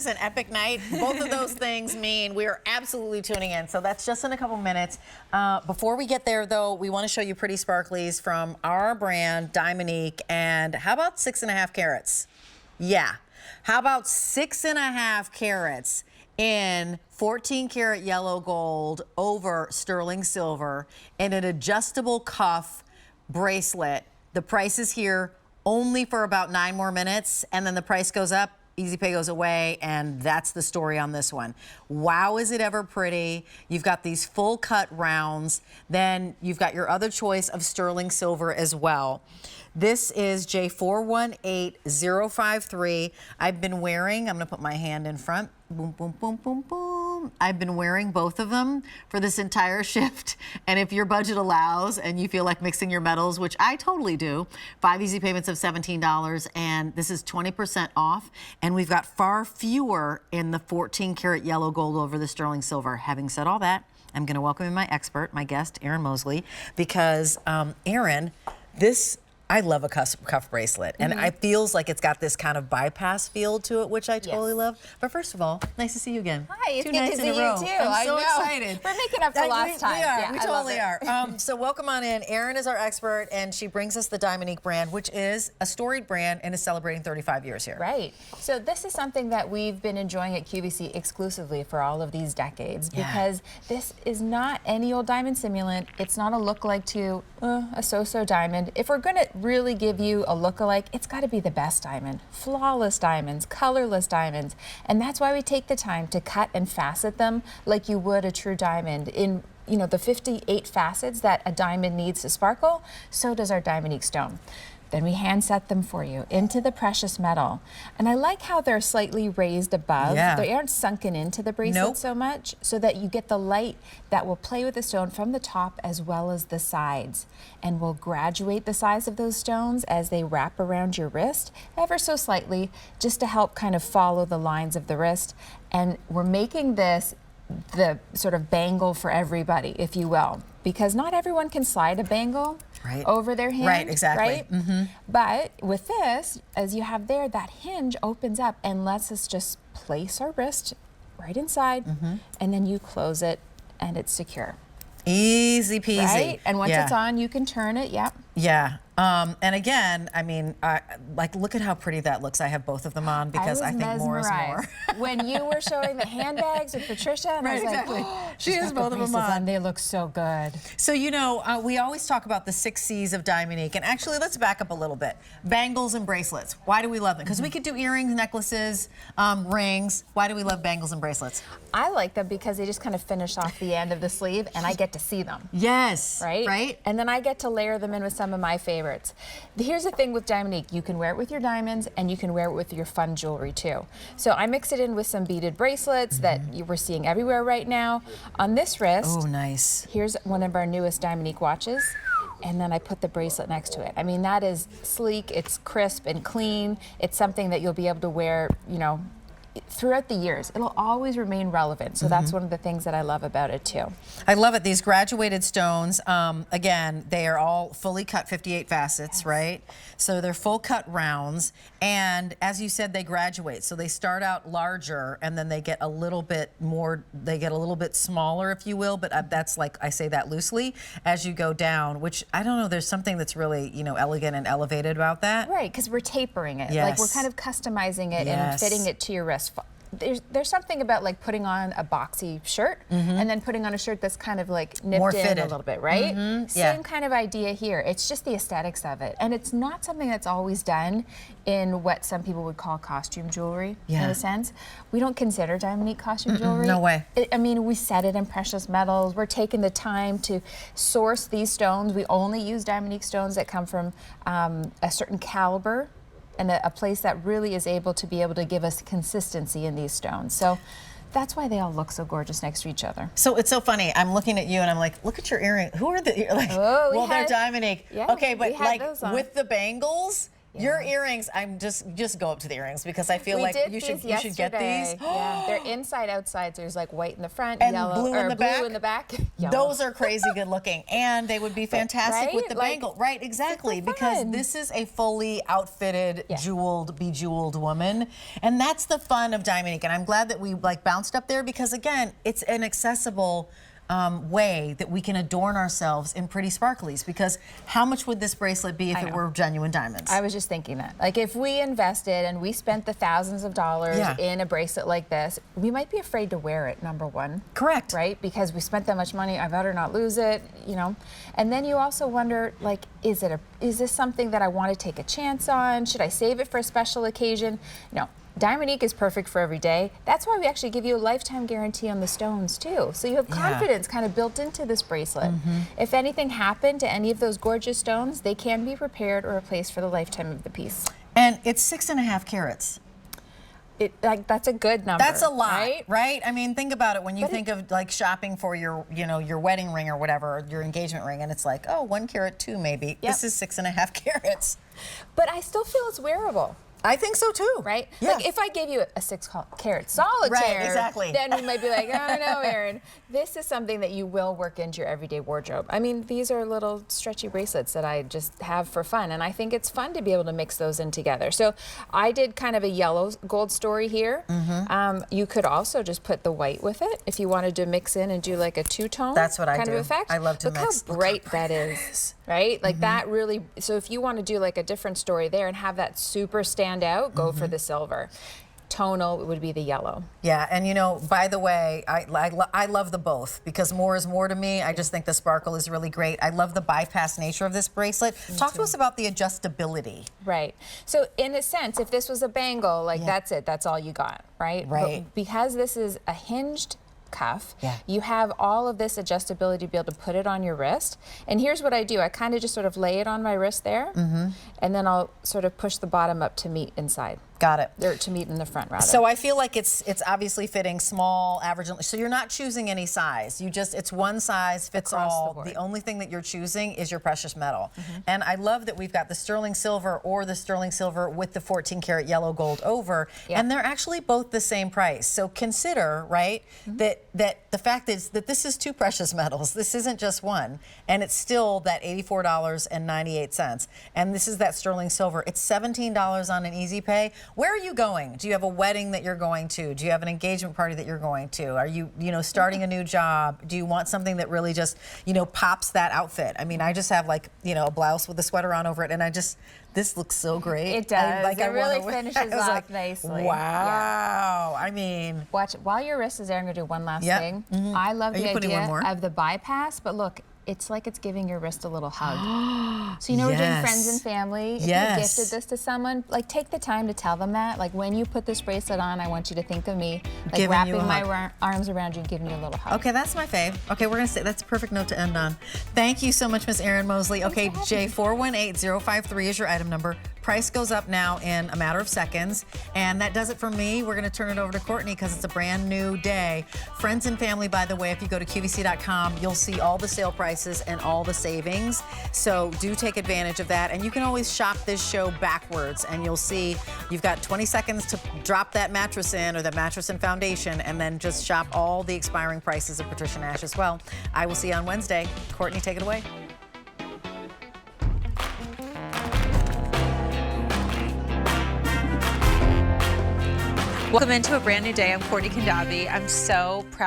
It's an epic night. Both of those things mean we are absolutely tuning in. So that's just in a couple minutes. Before we get there, though, we want to show you pretty sparklies from our brand, Diamonique. And how about 6.5 carats? Yeah. How about 6.5 carats in 14 karat yellow gold over sterling silver in an adjustable cuff bracelet? The price is here only for about 9 more minutes, and then the price goes up. Easy pay goes away, and that's the story on this one. Wow, is it ever pretty? You've got these full cut rounds. Then you've got your other choice of sterling silver as well. This is J418053. I've been wearing, I'm gonna put my hand in front. Boom, boom, boom, boom, boom. I've been wearing both of them for this entire shift. And if your budget allows and you feel like mixing your metals, which I totally do, 5 easy payments of $17, and this is 20% off. And we've got far fewer in the 14 karat yellow gold over the sterling silver. Having said all that, I'm gonna welcome in my expert, my guest, Erin Mosley, because Erin, I love a cuff bracelet, and it feels like it's got this kind of bypass feel to it, which I totally love. But first of all, nice to see you again. Hi, it's 2 good nights to see in a row. you too. I'm so excited. We're making up for last time. We are. Yeah, we totally are. So welcome on in. Erin is our expert, and she brings us the Diamonique brand, which is a storied brand and is celebrating 35 years here. Right. So this is something that we've been enjoying at QVC exclusively for all of these decades, because this is not any old diamond simulant. It's not a look-alike to a so-so diamond. If we're going to really give you a look-alike, it's got to be the best diamond. Flawless diamonds, colorless diamonds. And that's why we take the time to cut and facet them like you would a true diamond. In the 58 facets that a diamond needs to sparkle, so does our Diamonique stone. Then we hand set them for you into the precious metal. And I like how they're slightly raised above. They aren't sunken into the bracelet so much, so that you get the light that will play with the stone from the top as well as the sides. And we'll graduate the size of those stones as they wrap around your wrist ever so slightly, just to help kind of follow the lines of the wrist. And we're making this the sort of bangle for everybody, if you will, because not everyone can slide a bangle over their hand. Right, exactly. Right? But with this, as you have there, that hinge opens up and lets us just place our wrist right inside, and then you close it and it's secure. Easy peasy. Right? And once it's on, you can turn it. Yeah. And again, I mean, like, look at how pretty that looks. I have both of them on because I think more is more. When you were showing the handbags with Patricia, and I was like, oh, she has both of them on. They look so good. So, we always talk about the 6 C's of Diamonique. And actually, let's back up a little bit. Bangles and bracelets. Why do we love them? Because we could do earrings, necklaces, rings. Why do we love bangles and bracelets? I like them because they just kind of finish off the end of the sleeve, and I get to see them. Yes. Right? And then I get to layer them in with some of my favorites. Here's the thing with Diamonique. You can wear it with your diamonds, and you can wear it with your fun jewelry too. So I mix it in with some beaded bracelets that we're seeing everywhere right now. On this wrist, oh, nice. Here's one of our newest Diamonique watches. And then I put the bracelet next to it. I mean, that is sleek, it's crisp and clean. It's something that you'll be able to wear, throughout the years. It'll always remain relevant. So that's one of the things that I love about it too. I love it. These graduated stones, again, they are all fully cut 58 facets, right? So they're full cut rounds. And as you said, they graduate. So they start out larger and then they get a little bit more, they get a little bit smaller, if you will. But that's, like, I say that loosely, as you go down, which I don't know, there's something that's really, elegant and elevated about that. Right, because we're tapering it. Yes. Like, we're kind of customizing it and fitting it to your wrist. There's something about, like, putting on a boxy shirt and then putting on a shirt that's kind of like nipped more in fitted a little bit, right? Same kind of idea here. It's just the aesthetics of it. And it's not something that's always done in what some people would call costume jewelry, in a sense. We don't consider Diamonique costume jewelry. No way. I mean, we set it in precious metals. We're taking the time to source these stones. We only use Diamonique stones that come from a certain caliber, and a place that really is able to give us consistency in these stones. So that's why they all look so gorgeous next to each other. So it's so funny. I'm looking at you and I'm like, look at your earring. Who are the, like, they're Diamonique. Yeah, okay, but like with the bangles, Your earrings, just go up to the earrings because I feel like you should get these. Yeah, they're inside outside. So there's like white in the front, and yellow, blue in the back. Yellow. Those are crazy good looking, and they would be fantastic with the like, bangle. Right, exactly, because this is a fully outfitted, jeweled, bejeweled woman, and that's the fun of Diamonique. And I'm glad that we like bounced up there because again, it's an accessible way that we can adorn ourselves in pretty sparklies, because how much would this bracelet be if it were genuine diamonds? I was just thinking that. Like if we invested and we spent the thousands of dollars in a bracelet like this, we might be afraid to wear it, number one. Correct. Right? Because we spent that much money, I better not lose it, you know. And then you also wonder, like, is this something that I want to take a chance on? Should I save it for a special occasion? No. Diamonique is perfect for every day. That's why we actually give you a lifetime guarantee on the stones too. So you have confidence kind of built into this bracelet. If anything happened to any of those gorgeous stones, they can be repaired or replaced for the lifetime of the piece. And it's 6.5 carats. That's a good number. That's a lot, right? I mean, think about it when you think of like shopping for your, your wedding ring or whatever, or your engagement ring, and it's like, oh, 1 carat 2 maybe. This is 6.5 carats. But I still feel it's wearable. I think so too. Right? Yeah. Like if I gave you a 6-carat solitaire, then we might be like, oh no, Erin. This is something that you will work into your everyday wardrobe. I mean, these are little stretchy bracelets that I just have for fun, and I think it's fun to be able to mix those in together. So I did kind of a yellow gold story here. You could also just put the white with it if you wanted to mix in and do like a two-tone kind of effect. I love to mix. Look how bright that is. Right? Like that really, so if you want to do like a different story there and have that super stand out, go for the silver. Tonal would be the yellow. Yeah, and by the way, I love the both because more is more to me. I just think the sparkle is really great. I love the bypass nature of this bracelet. Talk to us about the adjustability. Right. So in a sense, if this was a bangle, like that's it, that's all you got, right? Right. But because this is a hinged cuff, you have all of this adjustability to be able to put it on your wrist. And here's what I do. I kind of just sort of lay it on my wrist there, and then I'll sort of push the bottom up to meet inside. Got it. Or to meet in the front, rather. So I feel like it's obviously fitting small, average. So you're not choosing any size. It's one size fits all. The only thing that you're choosing is your precious metal. And I love that we've got the sterling silver or the sterling silver with the 14-karat yellow gold over, and they're actually both the same price. So consider, right, that the fact is that this is 2 precious metals. This isn't just one, and it's still that $84.98. And this is that sterling silver. It's $17 on an easy pay. Where are you going? Do you have a wedding that you're going to? Do you have an engagement party that you're going to? Are you, starting a new job? Do you want something that really just, pops that outfit? I mean, I just have like, a blouse with a sweater on over it, and this looks so great. It does. It really finishes off nicely. Wow. I mean. Watch, while your wrist is there, I'm going to do one last thing. I love the idea of the bypass, but look, it's like it's giving your wrist a little hug. So we're doing friends and family. If you gifted this to someone, like take the time to tell them that. Like when you put this bracelet on, I want you to think of me, like wrapping my arms around you and giving you a little hug. Okay, that's my fave. Okay, we're gonna say that's a perfect note to end on. Thank you so much, Miss Erin Mosley. Okay, J418053 is your item number. Price goes up now in a matter of seconds. And that does it for me. We're going to turn it over to Courtney because it's a brand new day. Friends and family, by the way, if you go to QVC.com, you'll see all the sale prices and all the savings. So do take advantage of that. And you can always shop this show backwards, and you'll see you've got 20 seconds to drop that mattress in, or the mattress and foundation, and then just shop all the expiring prices of Patricia Nash as well. I will see you on Wednesday. Courtney, take it away. Welcome into a brand new day. I'm Courtney Kandabi. I'm so proud